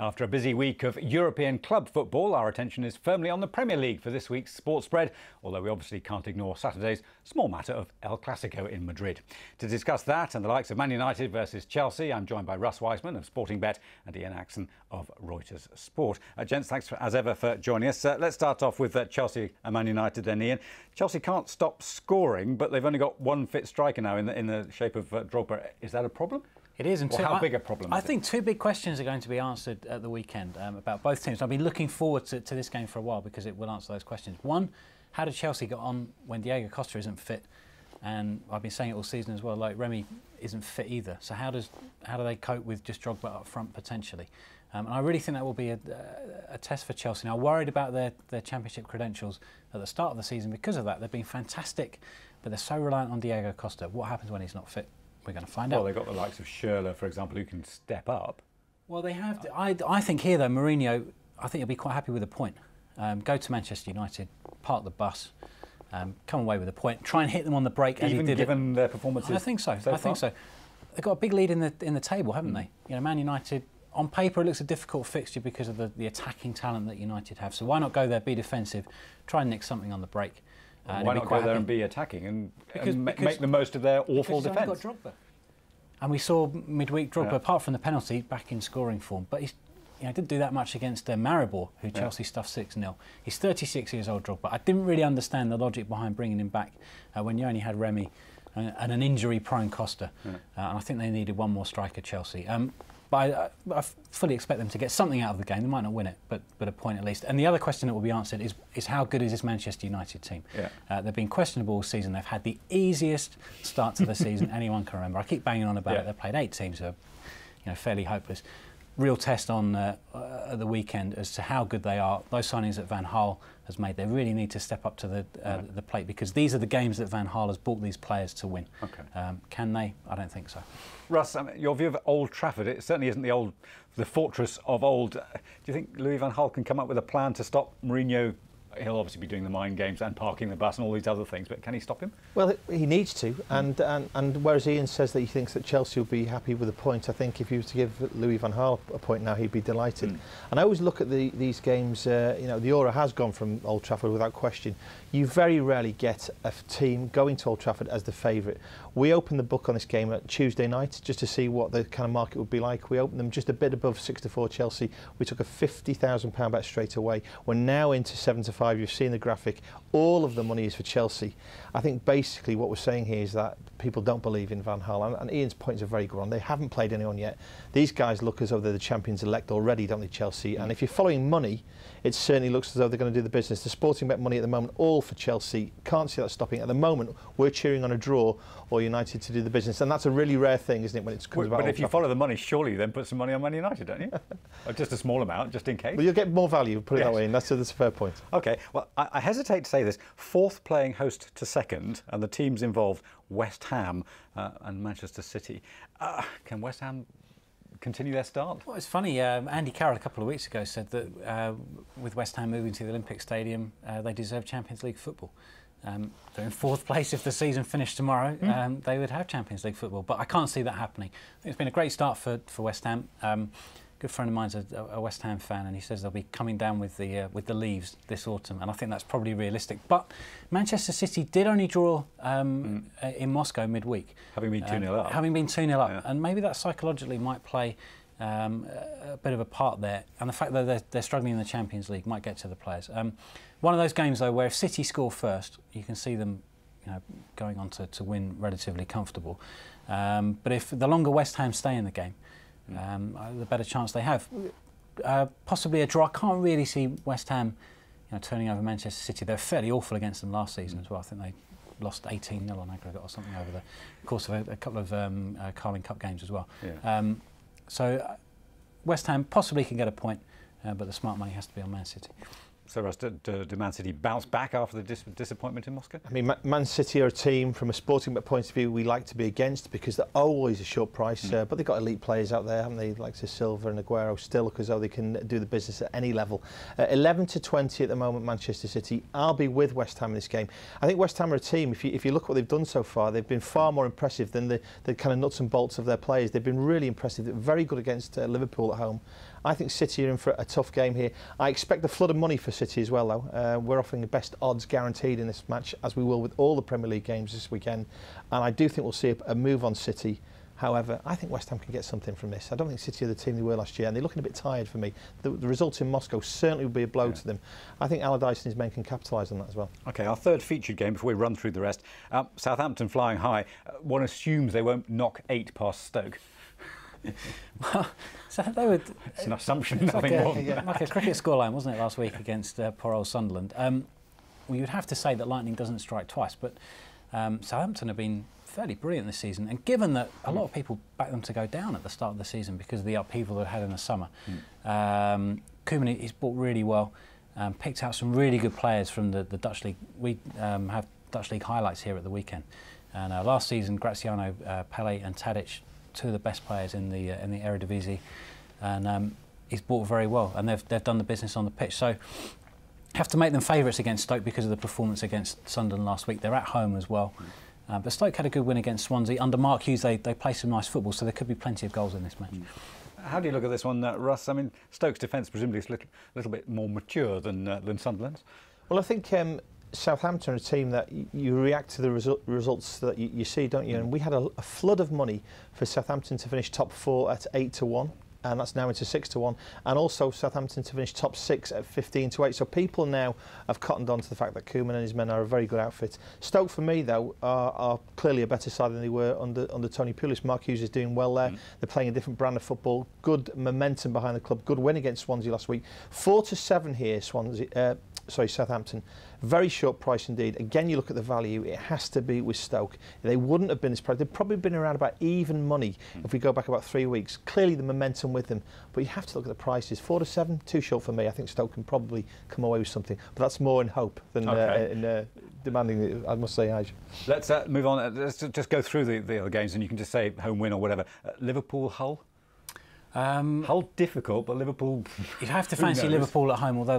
After a busy week of European club football, our attention is firmly on the Premier League for this week's sports spread, although we obviously can't ignore Saturday's small matter of El Clasico in Madrid. To discuss that and the likes of Man Utd versus Chelsea, I'm joined by Russ Wiseman of Sportingbet and Ian Axon of Reuters Sport. Gents, thanks as ever for joining us. Let's start off with Chelsea and Man Utd then, Ian. Chelsea can't stop scoring, but they've only got one fit striker now in the shape of Drogba. Is that a problem? It is. And how big a problem is it? I think two big questions are going to be answered at the weekend about both teams. I've been looking forward to this game for a while because it will answer those questions. One, how did Chelsea get on when Diego Costa isn't fit? And I've been saying it all season as well, like Remy isn't fit either. So how do they cope with just Drogba up front potentially? And I really think that will be a test for Chelsea. Now, worried about their championship credentials at the start of the season because of that. They've been fantastic, but they're so reliant on Diego Costa. What happens when he's not fit? We're going to find out. Well, they've got the likes of Schürrle, for example, who can step up. Well, they have. I think here, though, Mourinho, I think he'll be quite happy with a point. Go to Manchester United, park the bus, come away with a point, try and hit them on the break as he did. Even given their performances. I think so. I think so. They've got a big lead in the table, haven't they? You know, Man United. On paper, it looks a difficult fixture because of the attacking talent that United have. So why not go there, be defensive, try and nick something on the break? Why not go there and be attacking and make the most of their awful defence? Got Drogba. And we saw midweek Drogba, apart from the penalty, back in scoring form. But he didn't do that much against Maribor, who Chelsea stuffed 6-0. He's 36 years old, Drogba. I didn't really understand the logic behind bringing him back when you only had Remy and an injury-prone Costa. And I think they needed one more striker, Chelsea. But I fully expect them to get something out of the game. They might not win it, but a point at least. And the other question that will be answered is how good is this Manchester United team? They've been questionable all season. They've had the easiest start to the season anyone can remember. I keep banging on about it. They've played 8 teams who are fairly hopeless. Real test on at the weekend as to how good they are. Those signings that Van Gaal has made, they really need to step up to the plate because these are the games that Van Gaal has brought these players to win. Can they? I don't think so. Russ, your view of Old Trafford, it certainly isn't the fortress of old. Do you think Louis van Gaal can come up with a plan to stop Mourinho? He'll obviously be doing the mind games and parking the bus and all these other things, but can he stop him? Well, he needs to, and whereas Ian says that he thinks that Chelsea will be happy with a point, I think if he was to give Louis van Gaal a point now, he'd be delighted. And I always look at these games, the aura has gone from Old Trafford without question. You very rarely get a team going to Old Trafford as the favourite. We opened the book on this game at Tuesday night just to see what the kind of market would be like. We opened them just a bit above 6-4 Chelsea. We took a £50,000 bet straight away. We're now into 7-5. You've seen the graphic. All of the money is for Chelsea. I think basically what we're saying here is that people don't believe in Van Gaal. And Ian's point is a very good one. They haven't played anyone yet. These guys look as though they're the champions-elect already, don't they, Chelsea? And if you're following money, it certainly looks as though they're going to do the business. The Sportingbet money at the moment, all for Chelsea. Can't see that stopping. At the moment, we're cheering on a draw or United to do the business. And that's a really rare thing, isn't it, when it comes about But if you follow the money, surely you then put some money on Man United, don't you? Or just a small amount, just in case. Well, you'll get more value, put it that way, and that's a fair point. OK, well, I hesitate to say this. 4th playing host to 2nd, and the teams involved, West Ham and Manchester City. Can West Ham continue their start? Well, it's funny. Andy Carroll a couple of weeks ago said that with West Ham moving to the Olympic Stadium, they deserve Champions League football. They're in 4th place. If the season finished tomorrow, they would have Champions League football. But I can't see that happening. I think it's been a great start for West Ham. Good friend of mine's a West Ham fan, and he says they'll be coming down with the leaves this autumn, and I think that's probably realistic. But Manchester City did only draw in Moscow midweek, having been 2-0 up. Having been 2-0 up, and maybe that psychologically might play a bit of a part there, and the fact that they're struggling in the Champions League might get to the players. One of those games though, where if City score first, you can see them, going on to win relatively comfortable. But if the longer West Ham stay in the game, the better chance they have. Possibly a draw. I can't really see West Ham, turning over Manchester City. They're fairly awful against them last season as well. I think they lost 18-0 on aggregate or something over the course of a couple of Carling Cup games as well. So West Ham possibly can get a point, but the smart money has to be on Man City. So, Russ, do Man City bounce back after the disappointment in Moscow? I mean, Man City are a team, from a Sportingbet point of view, we like to be against because they're always a short price. But they've got elite players out there, haven't they? Like Silva and Aguero still look as though they can do the business at any level. 11-20 at the moment, Manchester City. I'll be with West Ham in this game. I think West Ham are a team, if you look what they've done so far, they've been far more impressive than the kind of nuts and bolts of their players. They've been really impressive. They're very good against Liverpool at home. I think City are in for a tough game here. I expect a flood of money for City as well, though. We're offering the best odds guaranteed in this match, as we will with all the Premier League games this weekend. And I do think we'll see a move on City. However, I think West Ham can get something from this. I don't think City are the team they were last year, and they're looking a bit tired for me. The results in Moscow certainly would be a blow to them. I think Allardyce and his men can capitalise on that as well. OK, our third featured game, before we run through the rest. Southampton flying high. One assumes they won't knock 8 past Stoke. Well, so they would. It's an assumption, nothing more. Like a cricket scoreline, wasn't it, last week against poor old Sunderland? Well, you'd have to say that lightning doesn't strike twice, but Southampton have been fairly brilliant this season, and given that a lot of people backed them to go down at the start of the season because of the upheaval they had in the summer, Koeman, he's bought really well, picked out some really good players from the Dutch League. We have Dutch League highlights here at the weekend, and last season Graziano, Pele and Tadic, two of the best players in the Eredivisie, and he's bought very well, and they've done the business on the pitch. So have to make them favourites against Stoke because of the performance against Sunderland last week. They're at home as well. But Stoke had a good win against Swansea. Under Mark Hughes, they play some nice football, so there could be plenty of goals in this match. How do you look at this one, Russ? I mean, Stoke's defence presumably is a little bit more mature than Sunderland's. Well, I think Southampton are a team that you react to the results that you see, don't you? And we had a flood of money for Southampton to finish top 4 at 8-1. And that's now into 6-1, and also Southampton to finish top 6 at 15-8. So people now have cottoned on to the fact that Koeman and his men are a very good outfit. Stoke, for me, though, are clearly a better side than they were under Tony Pulis. Mark Hughes is doing well there. They're playing a different brand of football. Good momentum behind the club. Good win against Swansea last week. 4-7 here, Southampton. Very short price indeed. Again, you look at the value, it has to be with Stoke. They wouldn't have been this price. They've probably been around about even money if we go back about 3 weeks. Clearly the momentum with them, but you have to look at the prices. 4-7, too short for me. I think Stoke can probably come away with something, but that's more in hope than in demanding, I must say, Aj. Let's move on. Let's just go through the other games, and you can just say home win or whatever. Liverpool, Hull? Hull difficult, but Liverpool... You'd have to fancy Liverpool at home, although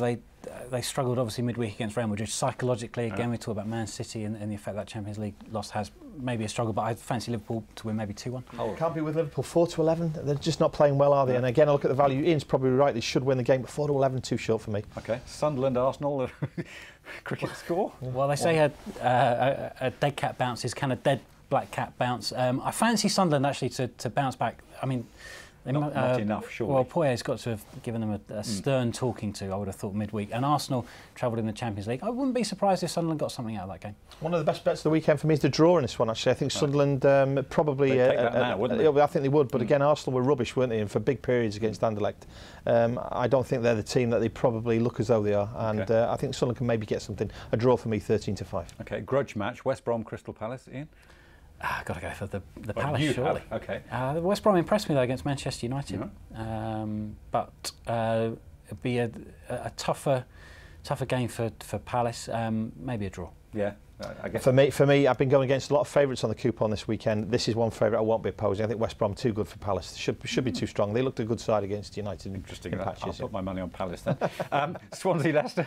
they struggled obviously midweek against Real Madrid. Psychologically, again, we talk about Man City and the effect that Champions League loss has. Maybe a struggle, but I fancy Liverpool to win maybe 2-1. Oh. Can't be with Liverpool. 4-11. They're just not playing well, are they? And again, I look at the value. Ian's probably right. They should win the game, but 4-11 too short for me. OK. Sunderland, Arsenal, cricket score? Well, they say a dead cat bounces, kind of dead black cat bounce. I fancy Sunderland actually to bounce back. I mean, not enough, surely. Well, Poyet's got to have given them a stern talking to, I would have thought, midweek. And Arsenal travelled in the Champions League. I wouldn't be surprised if Sunderland got something out of that game. One of the best bets of the weekend for me is the draw in this one, actually. I think Sunderland probably... They'd take that now, wouldn't they? I think they would, but again, Arsenal were rubbish, weren't they, and for big periods against Anderlecht. I don't think they're the team that they probably look as though they are, and I think Sunderland can maybe get something. A draw for me, 13-5. OK, grudge match, West Brom, Crystal Palace, Ian? I've got to go for the Palace, surely. OK. West Brom impressed me, though, against Manchester United. But it'd be a tougher game for Palace. Maybe a draw. Yeah, I guess. For me, I've been going against a lot of favourites on the coupon this weekend. This is one favourite I won't be opposing. I think West Brom too good for Palace. Should be too strong. They looked a good side against United. Interesting. I'll put my money on Palace then. Swansea, Leicester.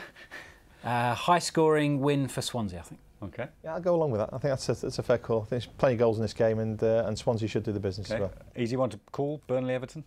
High-scoring win for Swansea, I think. OK. Yeah, I'll go along with that. I think that's a fair call. I think there's plenty of goals in this game, and Swansea should do the business as well. Easy one to call, Burnley, Everton?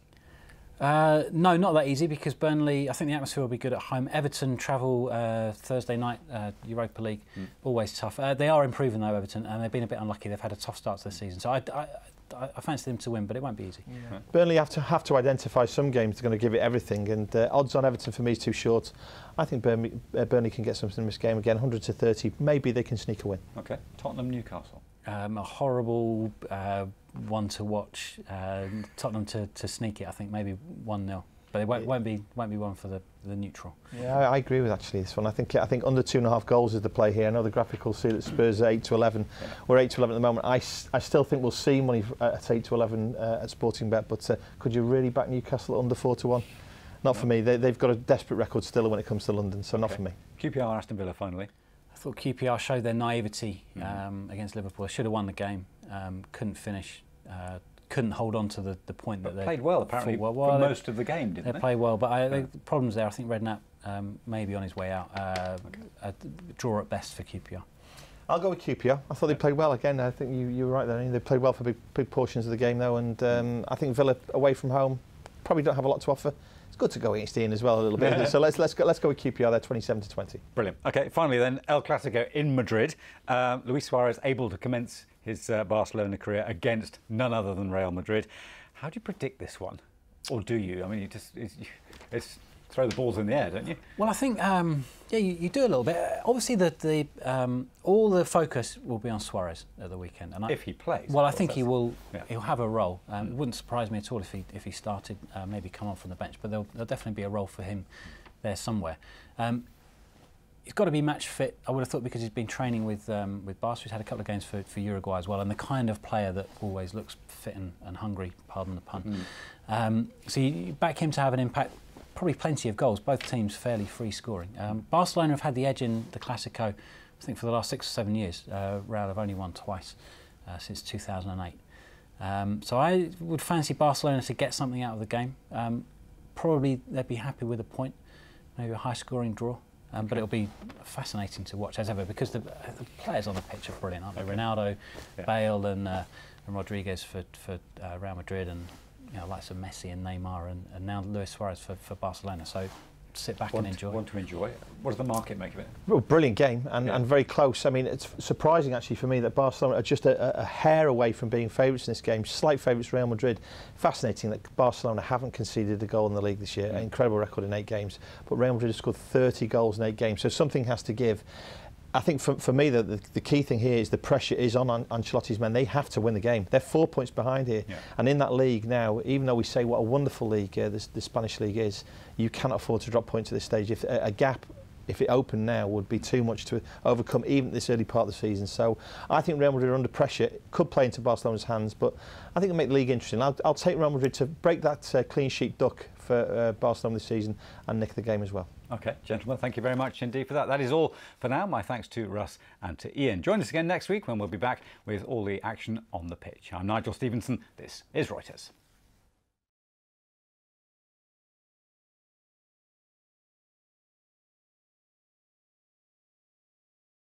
No, not that easy, because Burnley, I think the atmosphere will be good at home. Everton travel Thursday night, Europa League, always tough. They are improving, though, Everton, and they've been a bit unlucky. They've had a tough start to the season. So I fancy them to win, but it won't be easy. Yeah. Burnley have to identify some games they're going to give it everything, and odds on Everton for me is too short. I think Burnley can get something in this game again, 100-30. Maybe they can sneak a win. OK. Tottenham, Newcastle. A horrible one to watch. Tottenham to sneak it, I think, maybe 1-0. But it won't be one for the neutral. Yeah, I agree with actually this one. I think under 2.5 goals is the play here. I know the graphic will see that Spurs are 8-11. We're 8-11 at the moment. I still think we'll see money at 8-11 at Sportingbet. But could you really back Newcastle at under 4-1? Not for me. They've got a desperate record still when it comes to London, so not for me. QPR, Aston Villa, finally. I thought QPR showed their naivety against Liverpool. They should have won the game. Couldn't finish. Couldn't hold on to the point that they played well, apparently, for most of the game, didn't they? They played well, but the problems there. I think Redknapp may be on his way out. A draw at best for QPR. I'll go with QPR. I thought they played well again. I think you were right there. They played well for big portions of the game, though, and I think Villa away from home probably don't have a lot to offer. It's good to go against Ian as well a little bit. So let's go with QPR there, 27-20. Brilliant. Okay, finally then, El Clasico in Madrid. Luis Suarez able to commence his Barcelona career against none other than Real Madrid. How do you predict this one? Or do you? I mean, it's throw the balls in the air, don't you? Well, I think, yeah, you do a little bit. Obviously, all the focus will be on Suarez at the weekend. And if he plays. Well, I think he will. Yeah. He'll have a role. It wouldn't surprise me at all if he started, maybe come on from the bench. But there'll definitely be a role for him there somewhere. He's got to be match fit, I would have thought, because he's been training with Barca. He's had a couple of games for Uruguay as well, and the kind of player that always looks fit and hungry, pardon the pun. So you back him to have an impact. Probably plenty of goals, both teams fairly free scoring. Barcelona have had the edge in the Clasico, I think, for the last 6 or 7 years. Real have only won twice since 2008. So I would fancy Barcelona to get something out of the game. Probably they'd be happy with a point, maybe a high scoring draw. But it'll be fascinating to watch as ever, because the players on the pitch are brilliant, aren't they? Ronaldo, Bale and Rodriguez for Real Madrid, and likes of Messi and Neymar, and now Luis Suarez for Barcelona. So sit back and enjoy. Want to enjoy it. What does the market make of it? Well, brilliant game and very close. I mean, it's surprising actually for me that Barcelona are just a hair away from being favourites in this game. Slight favourites Real Madrid. Fascinating that Barcelona haven't conceded a goal in the league this year. An incredible record in 8 games. But Real Madrid have scored 30 goals in 8 games. So something has to give. I think for me, the key thing here is the pressure is on Ancelotti's men. They have to win the game. They're 4 points behind here. Yeah. And in that league now, even though we say what a wonderful league the Spanish league is, you cannot afford to drop points at this stage. If a gap, if it opened now, would be too much to overcome even at this early part of the season. So I think Real Madrid are under pressure. It could play into Barcelona's hands, but I think it'll make the league interesting. I'll take Real Madrid to break that clean sheet duck for Barcelona this season and nick the game as well. OK, gentlemen, thank you very much indeed for that. That is all for now. My thanks to Russ and to Ian. Join us again next week when we'll be back with all the action on the pitch. I'm Nigel Stevenson. This is Reuters.